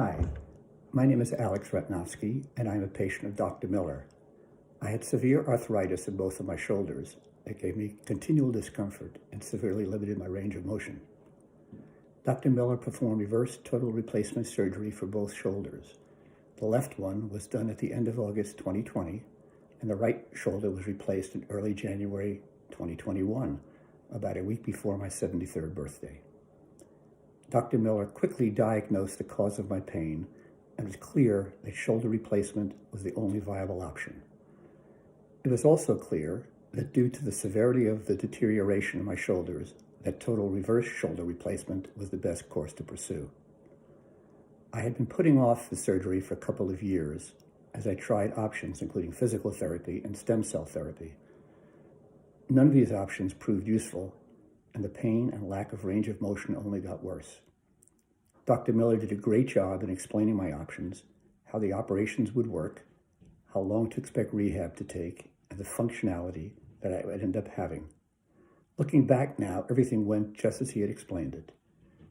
Hi, my name is Alex Ratnowski, and I'm a patient of Dr. Miller. I had severe arthritis in both of my shoulders. It gave me continual discomfort and severely limited my range of motion. Dr. Miller performed reverse total replacement surgery for both shoulders. The left one was done at the end of August 2020, and the right shoulder was replaced in early January 2021, about a week before my 73rd birthday. Dr. Miller quickly diagnosed the cause of my pain, and it was clear that shoulder replacement was the only viable option. It was also clear that due to the severity of the deterioration in my shoulders, that total reverse shoulder replacement was the best course to pursue. I had been putting off the surgery for a couple of years as I tried options including physical therapy and stem cell therapy. None of these options proved useful, and the pain and lack of range of motion only got worse. Dr. Miller did a great job in explaining my options, how the operations would work, how long to expect rehab to take, and the functionality that I would end up having. Looking back now, everything went just as he had explained it.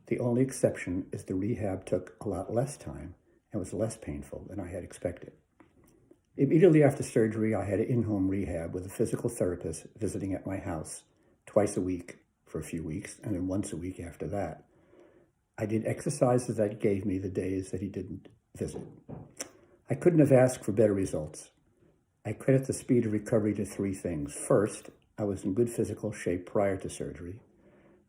The only exception is the rehab took a lot less time and was less painful than I had expected. Immediately after surgery, I had an in-home rehab with a physical therapist visiting at my house twice a week for a few weeks, and then once a week after that. I did exercises that he gave me the days that he didn't visit. I couldn't have asked for better results. I credit the speed of recovery to three things. First, I was in good physical shape prior to surgery.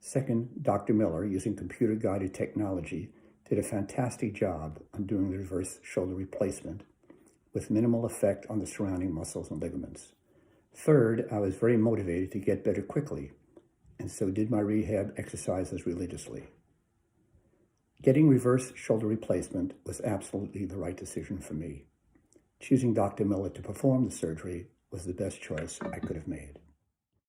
Second, Dr. Miller, using computer-guided technology, did a fantastic job on doing the reverse shoulder replacement with minimal effect on the surrounding muscles and ligaments. Third, I was very motivated to get better quickly, and so did my rehab exercises religiously. Getting reverse shoulder replacement was absolutely the right decision for me. Choosing Dr. Miller to perform the surgery was the best choice I could have made.